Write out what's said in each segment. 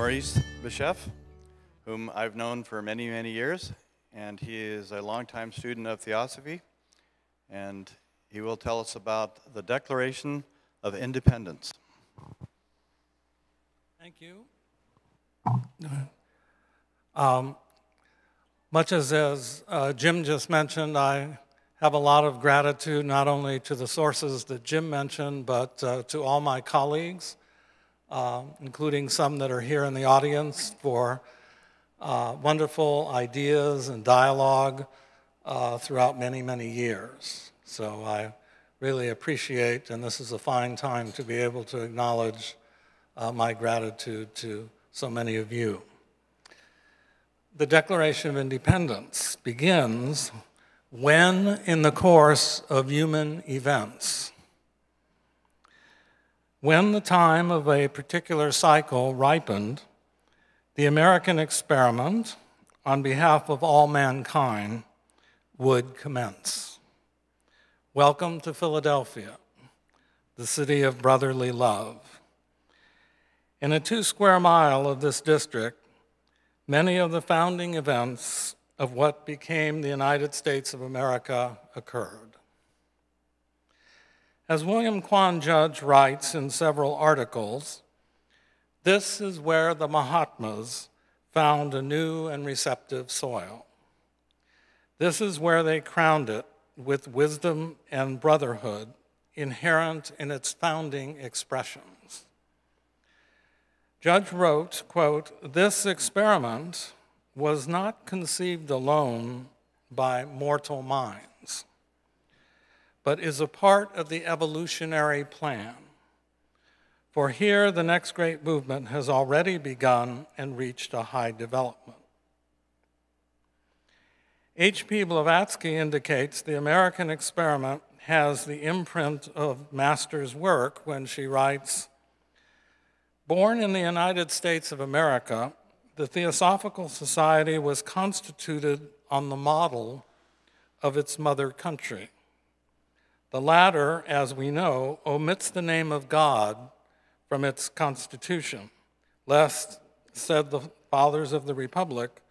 Maurice Bisheff, whom I've known for many, many years, and he is a longtime student of Theosophy, and he will tell us about the Declaration of Independence. Thank you. Much as Jim just mentioned, I have a lot of gratitude not only to the sources that Jim mentioned, but to all my colleagues, including some that are here in the audience, for wonderful ideas and dialogue throughout many, many years. So I really appreciate, and this is a fine time to be able to acknowledge my gratitude to so many of you. The Declaration of Independence begins when, in the course of human events, when the time of a particular cycle ripened, the American experiment, on behalf of all mankind, would commence. Welcome to Philadelphia, the city of brotherly love. In a 2 square mile of this district, many of the founding events of what became the United States of America occurred. As William Quan Judge writes in several articles, this is where the Mahatmas found a new and receptive soil. This is where they crowned it with wisdom and brotherhood inherent in its founding expressions. Judge wrote, quote, "This experiment was not conceived alone by mortal minds, but is a part of the evolutionary plan. For here, the next great movement has already begun and reached a high development." H.P. Blavatsky indicates the American experiment has the imprint of Master's work when she writes, "Born in the United States of America, the Theosophical Society was constituted on the model of its mother country. The latter, as we know, omits the name of God from its constitution, lest, said the fathers of the Republic,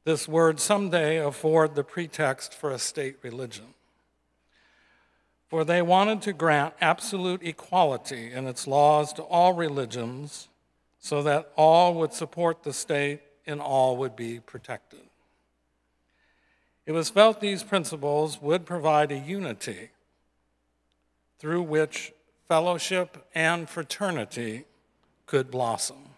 this word someday afford the pretext for a state religion. For they wanted to grant absolute equality in its laws to all religions so that all would support the state and all would be protected. It was felt these principles would provide a unity through which fellowship and fraternity could blossom.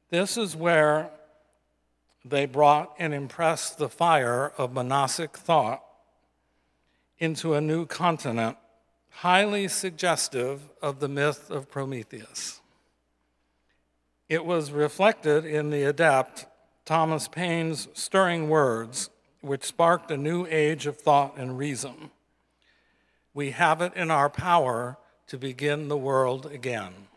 This is where they brought and impressed the fire of monastic thought into a new continent, highly suggestive of the myth of Prometheus. It was reflected in the adept Thomas Paine's stirring words, which sparked a new age of thought and reason. We have it in our power to begin the world again.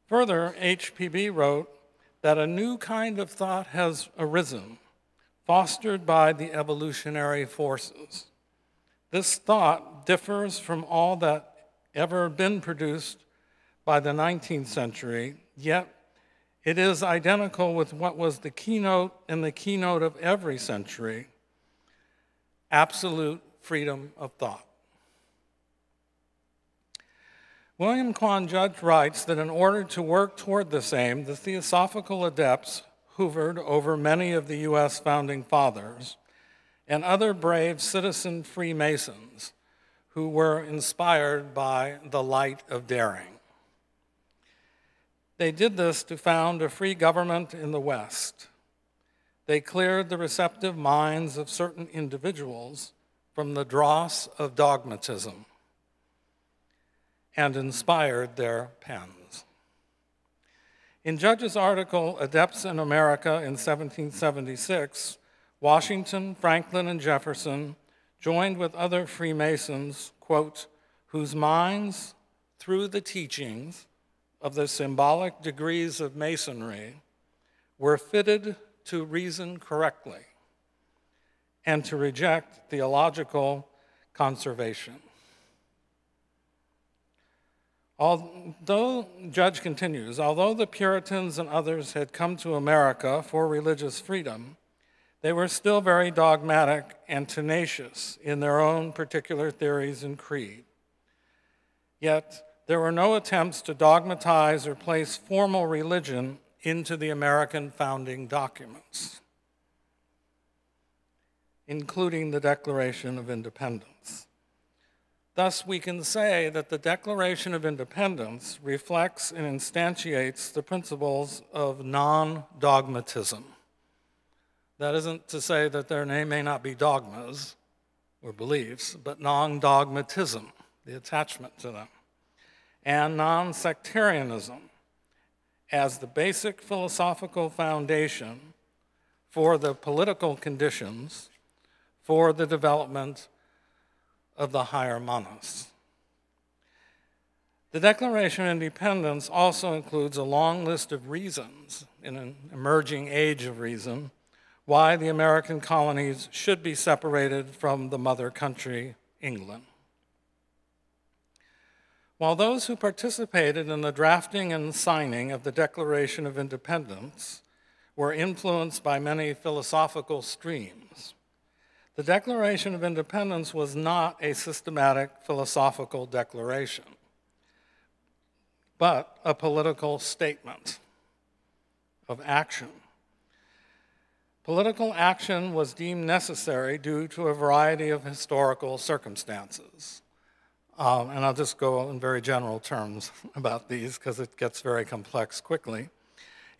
Further, HPB wrote that a new kind of thought has arisen, fostered by the evolutionary forces. This thought differs from all that ever been produced by the 19th century, yet it is identical with what was the keynote and the keynote of every century: absolute freedom of thought. William Quan Judge writes that in order to work toward this aim, the Theosophical adepts hovered over many of the U.S. founding fathers and other brave citizen Freemasons who were inspired by the light of daring. They did this to found a free government in the West. They cleared the receptive minds of certain individuals from the dross of dogmatism and inspired their pens. In Judge's article, Adepts in America in 1776, Washington, Franklin, and Jefferson joined with other Freemasons, quote, whose minds, through the teachings of the symbolic degrees of Masonry, were fitted to reason correctly and to reject theological conservation. Judge continues, although the Puritans and others had come to America for religious freedom, they were still very dogmatic and tenacious in their own particular theories and creed. Yet, there were no attempts to dogmatize or place formal religion into the American founding documents, including the Declaration of Independence. Thus, we can say that the Declaration of Independence reflects and instantiates the principles of non-dogmatism. That isn't to say that there may not be dogmas or beliefs, but non-dogmatism, the attachment to them, and non-sectarianism as the basic philosophical foundation for the political conditions for the development of the higher manas. The Declaration of Independence also includes a long list of reasons, in an emerging age of reason, why the American colonies should be separated from the mother country, England. While those who participated in the drafting and signing of the Declaration of Independence were influenced by many philosophical streams, the Declaration of Independence was not a systematic philosophical declaration, but a political statement of action. Political action was deemed necessary due to a variety of historical circumstances. And I'll just go in very general terms about these because it gets very complex quickly.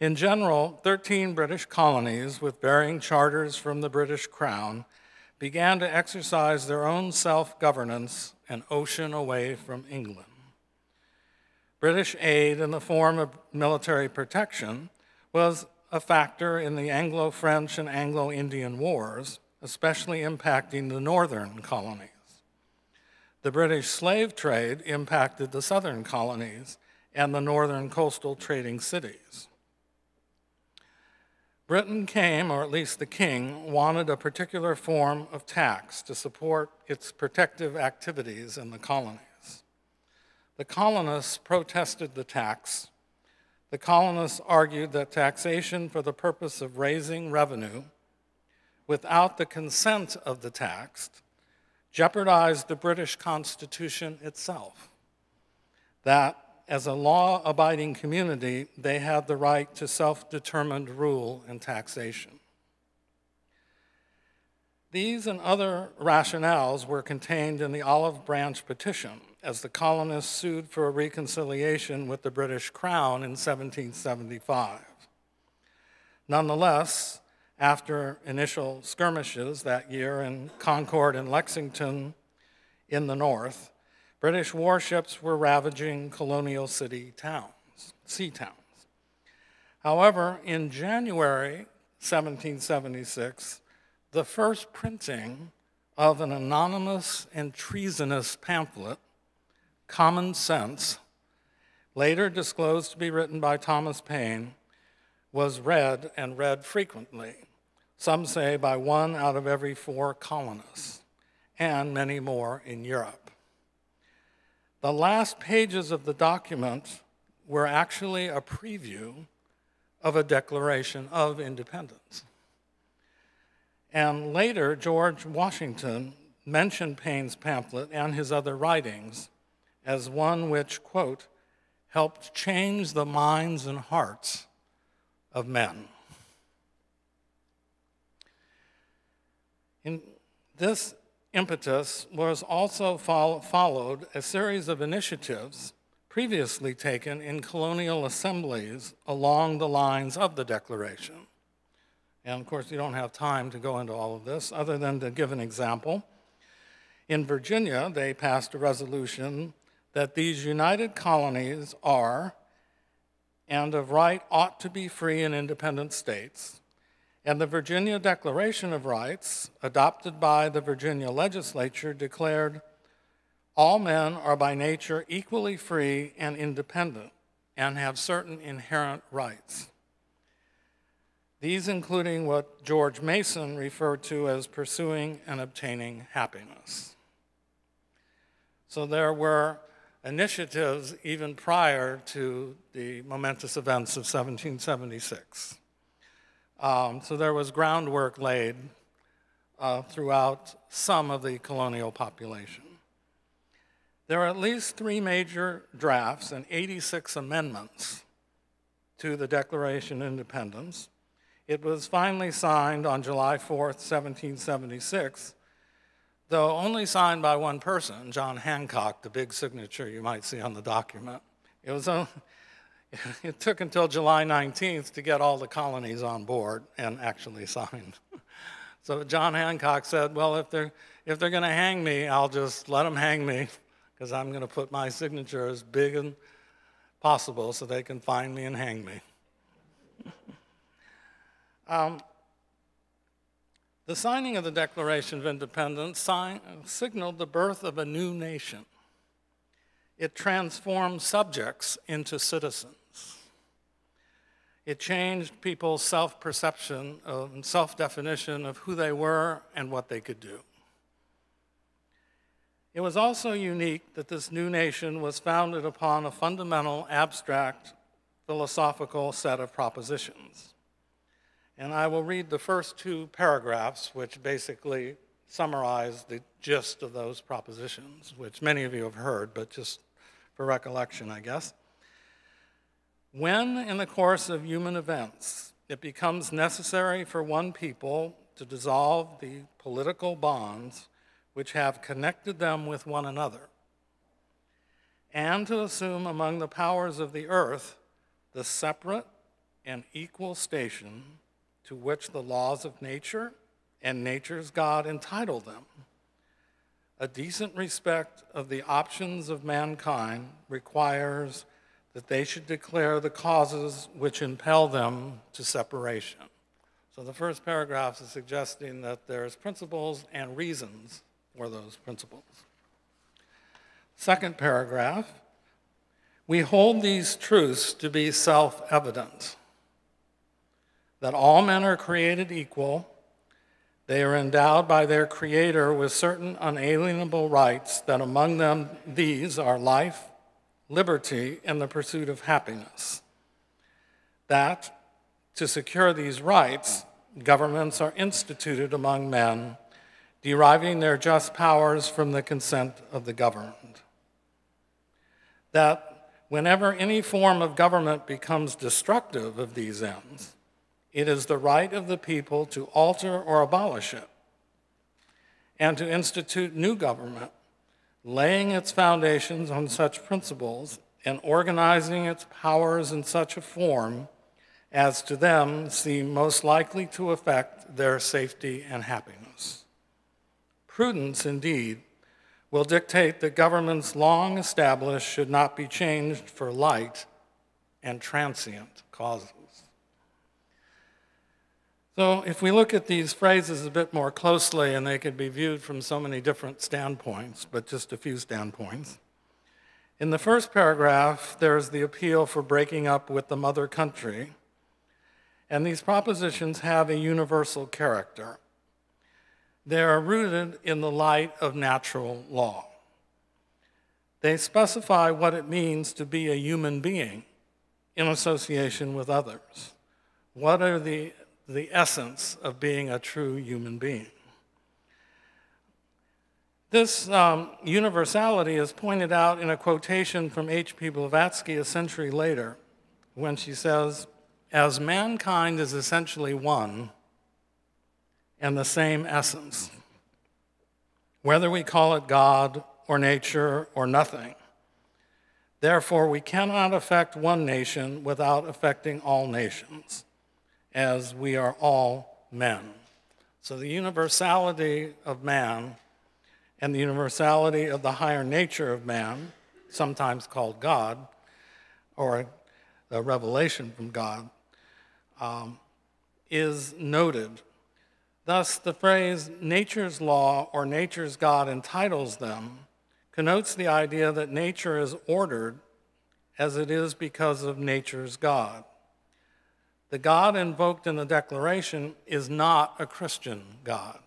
In general, 13 British colonies with varying charters from the British Crown began to exercise their own self-governance an ocean away from England. British aid in the form of military protection was a factor in the Anglo-French and Anglo-Indian wars, especially impacting the northern colonies. The British slave trade impacted the southern colonies and the northern coastal trading cities. Britain came, or at least the king, wanted a particular form of tax to support its protective activities in the colonies. The colonists protested the tax. The colonists argued that taxation for the purpose of raising revenue without the consent of the taxed jeopardized the British Constitution itself, that as a law-abiding community, they had the right to self-determined rule and taxation. These and other rationales were contained in the Olive Branch Petition as the colonists sued for a reconciliation with the British Crown in 1775. Nonetheless, after initial skirmishes that year in Concord and Lexington in the north, British warships were ravaging colonial sea towns. However, in January 1776, the first printing of an anonymous and treasonous pamphlet, Common Sense, later disclosed to be written by Thomas Paine, was read and read frequently, some say by 1 out of every 4 colonists, and many more in Europe. The last pages of the document were actually a preview of a Declaration of Independence. And later, George Washington mentioned Paine's pamphlet and his other writings as one which, quote, helped change the minds and hearts of men. In this impetus was also followed a series of initiatives previously taken in colonial assemblies along the lines of the Declaration. And of course, you don't have time to go into all of this, other than to give an example. In Virginia, they passed a resolution that these united colonies are, and of right ought to be free and independent states, and the Virginia Declaration of Rights, adopted by the Virginia legislature, declared all men are by nature equally free and independent and have certain inherent rights. These including what George Mason referred to as pursuing and obtaining happiness. So there were initiatives even prior to the momentous events of 1776. So there was groundwork laid throughout some of the colonial population. There are at least 3 major drafts and 86 amendments to the Declaration of Independence. It was finally signed on July 4th, 1776, though only signed by one person, John Hancock, the big signature you might see on the document. It took until July 19th to get all the colonies on board and actually signed. So John Hancock said, well, if they're going to hang me, I'll just let them hang me, because I'm going to put my signature as big as possible so they can find me and hang me. The signing of the Declaration of Independence signaled the birth of a new nation. It transformed subjects into citizens. It changed people's self-perception and self-definition of who they were and what they could do. It was also unique that this new nation was founded upon a fundamental, abstract, philosophical set of propositions. And I will read the first 2 paragraphs, which basically summarize the gist of those propositions, which many of you have heard, but just for recollection, I guess. When, in the course of human events, it becomes necessary for one people to dissolve the political bonds which have connected them with one another, and to assume among the powers of the earth the separate and equal station to which the laws of nature and nature's God entitle them, a decent respect of the options of mankind requires that they should declare the causes which impel them to separation. So the first paragraph is suggesting that there's principles and reasons for those principles. Second paragraph, we hold these truths to be self-evident, that all men are created equal, they are endowed by their Creator with certain unalienable rights, that among them these are life, liberty, and the pursuit of happiness. That, to secure these rights, governments are instituted among men, deriving their just powers from the consent of the governed. That whenever any form of government becomes destructive of these ends, it is the right of the people to alter or abolish it, and to institute new government, laying its foundations on such principles and organizing its powers in such a form as to them seem most likely to affect their safety and happiness. Prudence, indeed, will dictate that governments long established should not be changed for light and transient causes. So if we look at these phrases a bit more closely, and they could be viewed from so many different standpoints, but just a few standpoints. In the first paragraph, there's the appeal for breaking up with the mother country, and these propositions have a universal character. They are rooted in the light of natural law. They specify what it means to be a human being in association with others. What are the essence of being a true human being? This universality is pointed out in a quotation from H.P. Blavatsky a century later, when she says, "As mankind is essentially one and the same essence, whether we call it God or nature or nothing, therefore we cannot affect one nation without affecting all nations, as we are all men." So the universality of man and the universality of the higher nature of man, sometimes called God, or the revelation from God, is noted. Thus, the phrase nature's law or nature's God entitles them connotes the idea that nature is ordered as it is because of nature's God. The God invoked in the Declaration is not a Christian God.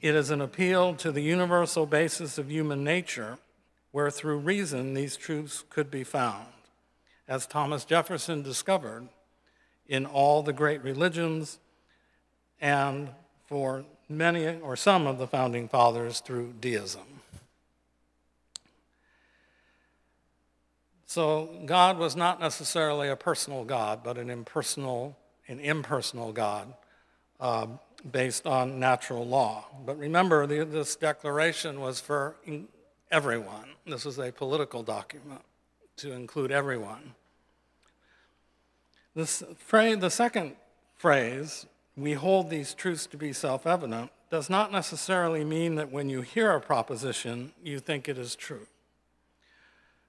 It is an appeal to the universal basis of human nature, where through reason these truths could be found, as Thomas Jefferson discovered in all the great religions and for many or some of the founding fathers through deism. So God was not necessarily a personal God, but an impersonal God based on natural law. But remember, this declaration was for everyone. This is a political document to include everyone. The second phrase, we hold these truths to be self-evident, does not necessarily mean that when you hear a proposition, you think it is true.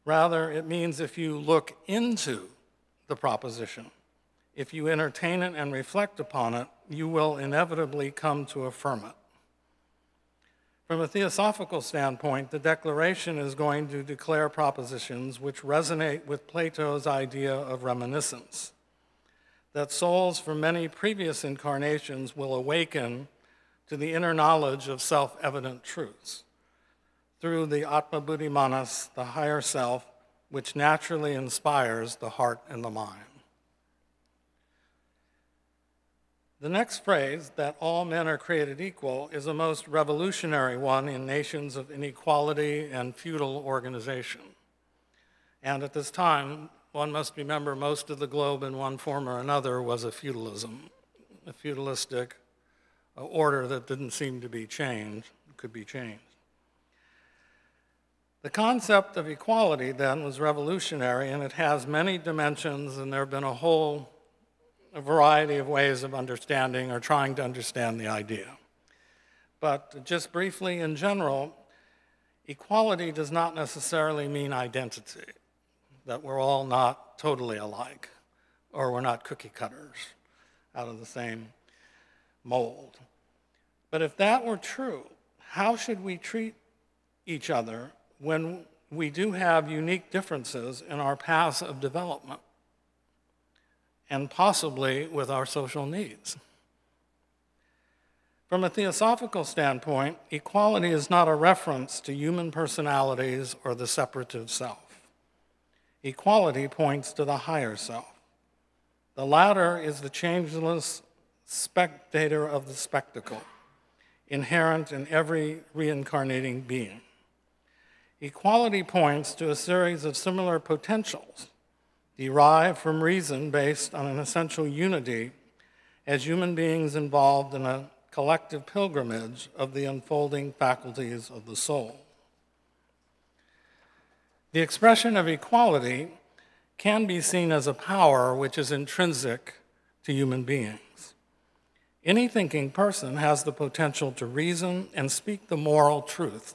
Rather, it means if you look into the proposition, if you entertain it and reflect upon it, you will inevitably come to affirm it. From a theosophical standpoint, the declaration is going to declare propositions which resonate with Plato's idea of reminiscence, that souls from many previous incarnations will awaken to the inner knowledge of self-evident truths through the Atma Buddhi Manas, the higher self, which naturally inspires the heart and the mind. The next phrase, that all men are created equal, is a most revolutionary one in nations of inequality and feudal organization. And at this time, one must remember most of the globe in one form or another was a feudalism, a feudalistic order that didn't seem to be changed, could be changed. The concept of equality then was revolutionary, and it has many dimensions, and there have been a variety of ways of understanding or trying to understand the idea. But just briefly, in general, equality does not necessarily mean identity, that we're all not totally alike, or we're not cookie cutters out of the same mold. But if that were true, how should we treat each other when we do have unique differences in our paths of development and possibly with our social needs? From a theosophical standpoint, equality is not a reference to human personalities or the separative self. Equality points to the higher self. The latter is the changeless spectator of the spectacle, inherent in every reincarnating being. Equality points to a series of similar potentials derived from reason based on an essential unity as human beings involved in a collective pilgrimage of the unfolding faculties of the soul. The expression of equality can be seen as a power which is intrinsic to human beings. Any thinking person has the potential to reason and speak the moral truth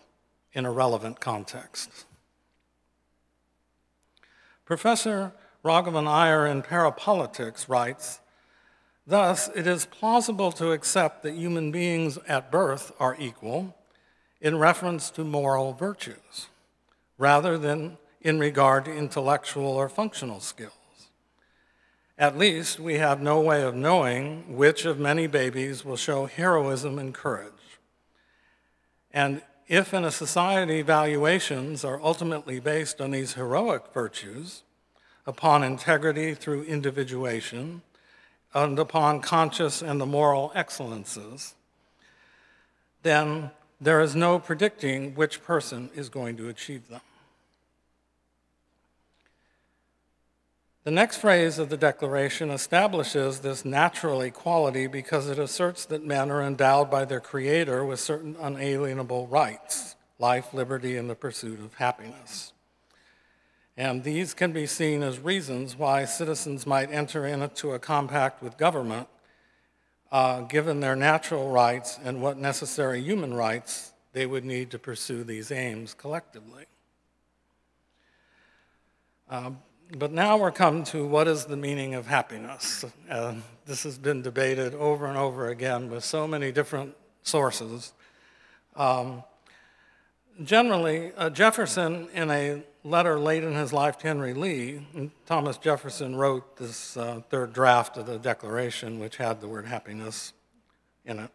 in a relevant context. Professor Raghavan Iyer in Parapolitics writes, thus, it is plausible to accept that human beings at birth are equal in reference to moral virtues, rather than in regard to intellectual or functional skills. At least, we have no way of knowing which of many babies will show heroism and courage. And if in a society valuations are ultimately based on these heroic virtues, upon integrity through individuation, and upon conscious and the moral excellences, then there is no predicting which person is going to achieve them. The next phrase of the Declaration establishes this natural equality because it asserts that men are endowed by their Creator with certain unalienable rights, life, liberty, and the pursuit of happiness. And these can be seen as reasons why citizens might enter into a compact with government, given their natural rights and what necessary human rights they would need to pursue these aims collectively. But now we're come to what is the meaning of happiness. This has been debated over and over again with so many different sources. Generally, Jefferson, in a letter late in his life to Henry Lee, Thomas Jefferson wrote this third draft of the Declaration, which had the word happiness in it.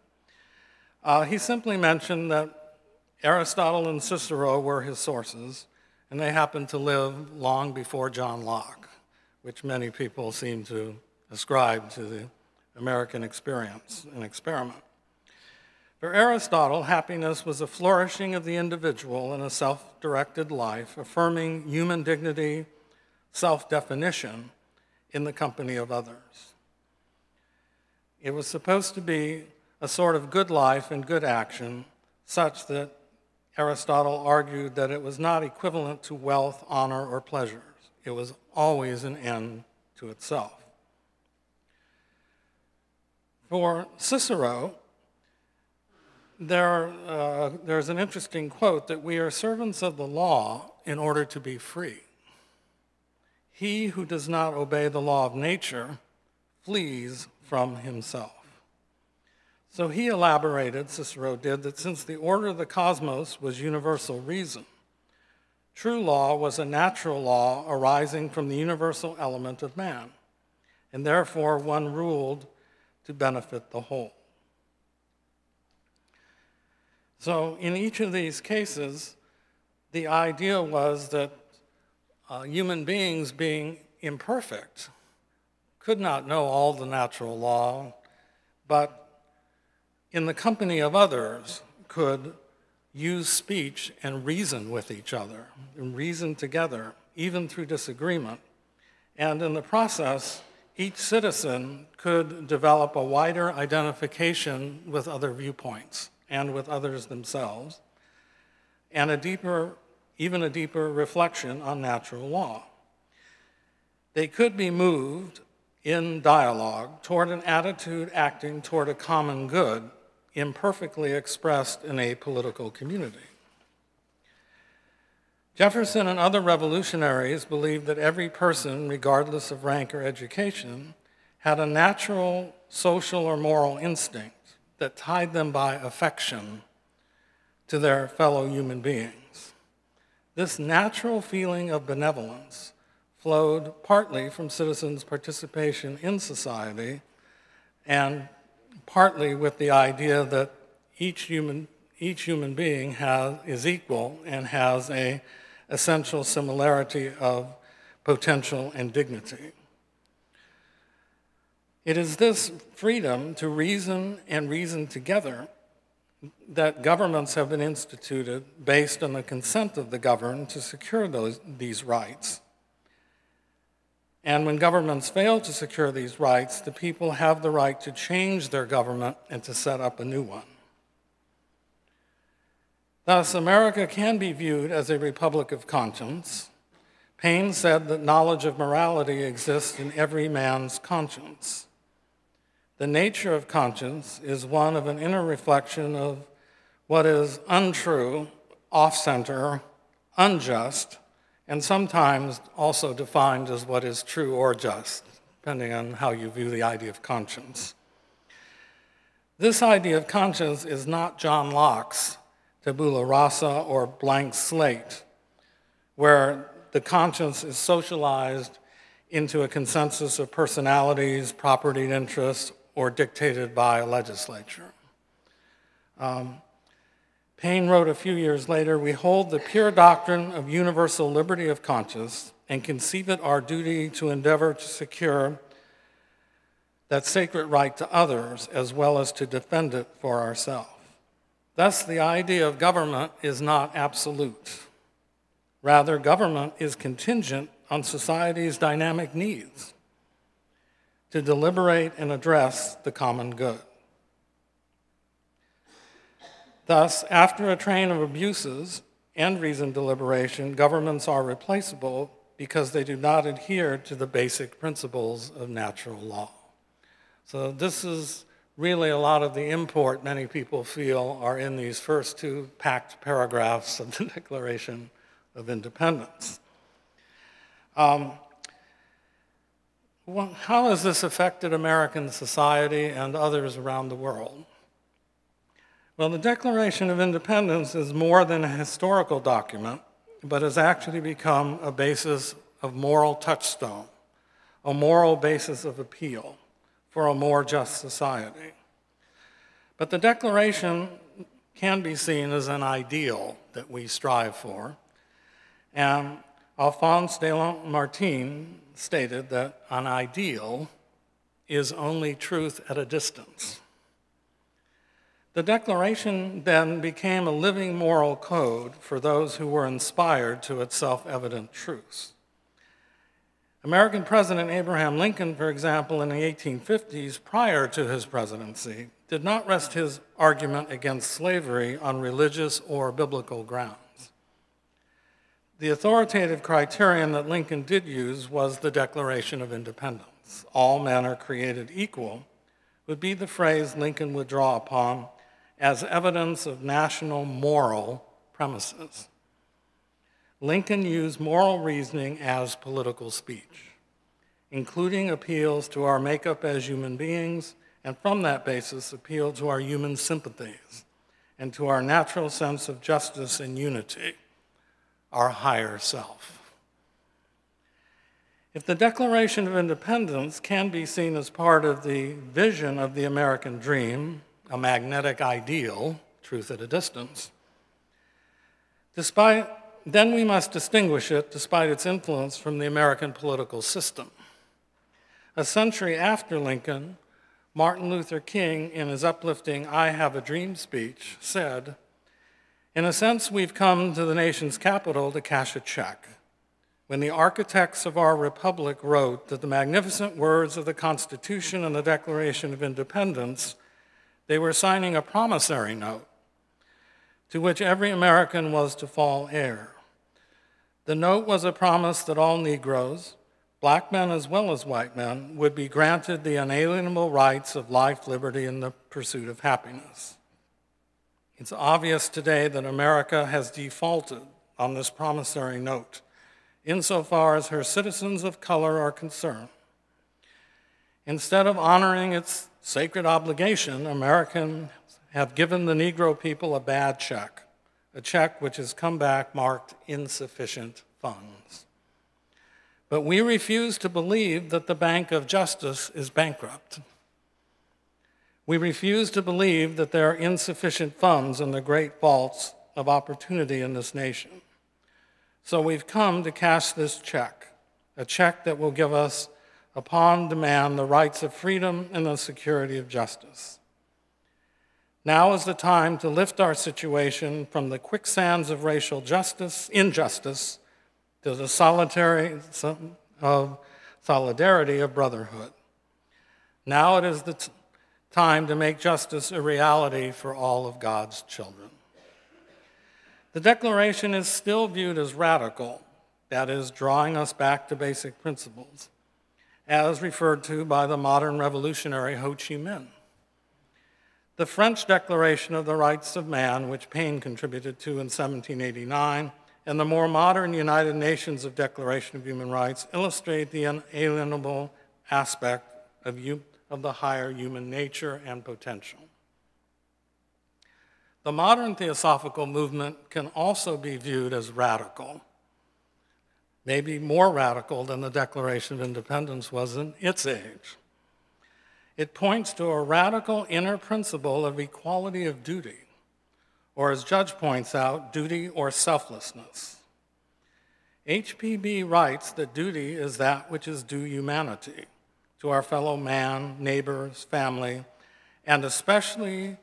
He simply mentioned that Aristotle and Cicero were his sources, and they happened to live long before John Locke, which many people seem to ascribe to the American experience and experiment. For Aristotle, happiness was a flourishing of the individual in a self-directed life, affirming human dignity, self-definition in the company of others. It was supposed to be a sort of good life and good action, such that Aristotle argued that it was not equivalent to wealth, honor, or pleasures. It was always an end to itself. For Cicero, there's an interesting quote that we are servants of the law in order to be free. He who does not obey the law of nature flees from himself. So he elaborated, Cicero did, that since the order of the cosmos was universal reason, true law was a natural law arising from the universal element of man, and therefore one ruled to benefit the whole. So in each of these cases, the idea was that human beings, being imperfect, could not know all the natural law, but in the company of others could use speech and reason with each other, and reason together, even through disagreement. And in the process, each citizen could develop a wider identification with other viewpoints and with others themselves, and even a deeper reflection on natural law. They could be moved in dialogue toward an attitude acting toward a common good, imperfectly expressed in a political community. Jefferson and other revolutionaries believed that every person, regardless of rank or education, had a natural social or moral instinct that tied them by affection to their fellow human beings. This natural feeling of benevolence flowed partly from citizens' participation in society and partly with the idea that each human being is equal and has an essential similarity of potential and dignity. It is this freedom to reason and reason together that governments have been instituted based on the consent of the governed to secure these rights. And when governments fail to secure these rights, the people have the right to change their government and to set up a new one. Thus, America can be viewed as a republic of conscience. Paine said that knowledge of morality exists in every man's conscience. The nature of conscience is one of an inner reflection of what is untrue, off-center, unjust, and sometimes also defined as what is true or just, depending on how you view the idea of conscience. This idea of conscience is not John Locke's tabula rasa or blank slate, where the conscience is socialized into a consensus of personalities, property interests, or dictated by a legislature. Paine wrote a few years later, "We hold the pure doctrine of universal liberty of conscience and conceive it our duty to endeavor to secure that sacred right to others as well as to defend it for ourselves." Thus, the idea of government is not absolute. Rather, government is contingent on society's dynamic needs to deliberate and address the common good. Thus, after a train of abuses and reasoned deliberation, governments are replaceable because they do not adhere to the basic principles of natural law. So this is really a lot of the import many people feel are in these first two packed paragraphs of the Declaration of Independence. How has this affected American society and others around the world? Well, the Declaration of Independence is more than a historical document, but has actually become a basis of moral touchstone, a moral basis of appeal for a more just society. But the Declaration can be seen as an ideal that we strive for. And Alphonse de Lamartine stated that an ideal is only truth at a distance. The Declaration then became a living moral code for those who were inspired to its self-evident truths. American President Abraham Lincoln, for example, in the 1850s, prior to his presidency, did not rest his argument against slavery on religious or biblical grounds. The authoritative criterion that Lincoln did use was the Declaration of Independence. All men are created equal would be the phrase Lincoln would draw upon as evidence of national moral premises. Lincoln used moral reasoning as political speech, including appeals to our makeup as human beings, and from that basis, appeal to our human sympathies and to our natural sense of justice and unity, our higher self. If the Declaration of Independence can be seen as part of the vision of the American dream, a magnetic ideal, truth at a distance, then we must distinguish it, despite its influence, from the American political system. A century after Lincoln, Martin Luther King, in his uplifting "I Have a Dream" speech, said, "In a sense, we've come to the nation's capital to cash a check. When the architects of our republic wrote that the magnificent words of the Constitution and the Declaration of Independence, they were signing a promissory note to which every American was to fall heir. The note was a promise that all Negroes, black men as well as white men, would be granted the unalienable rights of life, liberty, and the pursuit of happiness. It's obvious today that America has defaulted on this promissory note insofar as her citizens of color are concerned. Instead of honoring its sacred obligation, Americans have given the Negro people a bad check, a check which has come back marked insufficient funds. But we refuse to believe that the Bank of Justice is bankrupt. We refuse to believe that there are insufficient funds in the great vaults of opportunity in this nation. So we've come to cash this check, a check that will give us, upon demand, the rights of freedom and the security of justice. Now is the time to lift our situation from the quicksands of racial injustice, to the solidarity of brotherhood. Now it is the time to make justice a reality for all of God's children. The Declaration is still viewed as radical, that is, drawing us back to basic principles, as referred to by the modern revolutionary Ho Chi Minh. The French Declaration of the Rights of Man, which Paine contributed to in 1789, and the more modern United Nations of Declaration of Human Rights illustrate the inalienable aspect of the higher human nature and potential. The modern theosophical movement can also be viewed as radical, maybe more radical than the Declaration of Independence was in its age. It points to a radical inner principle of equality of duty, or as Judge points out, duty or selflessness. HPB writes that duty is that which is due humanity, to our fellow man, neighbors, family, and especially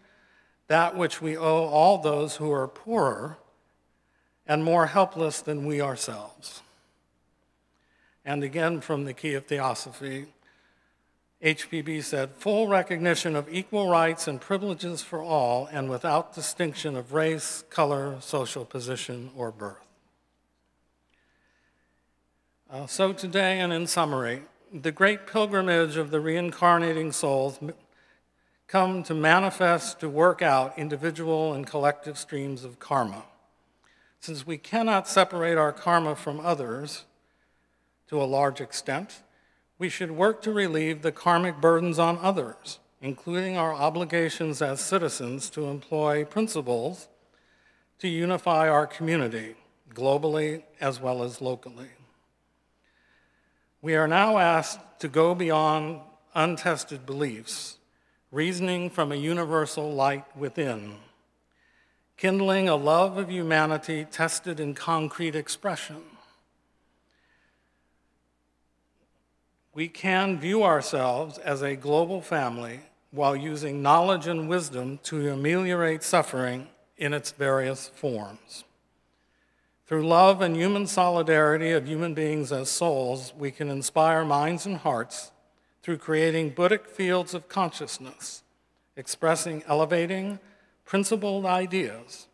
that which we owe all those who are poorer and more helpless than we ourselves. And again, from the Key of Theosophy, HPB said, full recognition of equal rights and privileges for all and without distinction of race, color, social position, or birth. So today, and in summary, the great pilgrimage of the reincarnating souls come to manifest, to work out individual and collective streams of karma. Since we cannot separate our karma from others to a large extent, we should work to relieve the karmic burdens on others, including our obligations as citizens to employ principles to unify our community, globally as well as locally. We are now asked to go beyond untested beliefs, reasoning from a universal light within, kindling a love of humanity tested in concrete expression. We can view ourselves as a global family while using knowledge and wisdom to ameliorate suffering in its various forms. Through love and human solidarity of human beings as souls, we can inspire minds and hearts through creating Buddhic fields of consciousness, expressing elevating, principled ideas,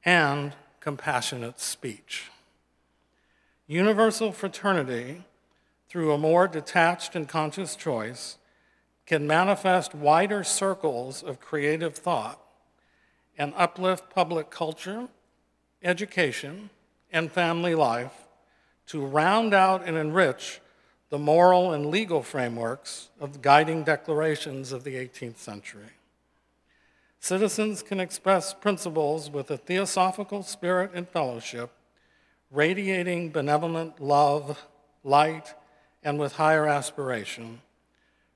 and compassionate speech. Universal fraternity, through a more detached and conscious choice, can manifest wider circles of creative thought and uplift public culture, education, and family life to round out and enrich the moral and legal frameworks of the guiding declarations of the 18th century. Citizens can express principles with a theosophical spirit and fellowship, radiating benevolent love, light, and with higher aspiration,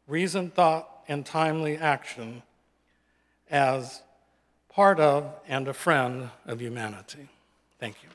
reasoned thought and timely action as part of and a friend of humanity. Thank you.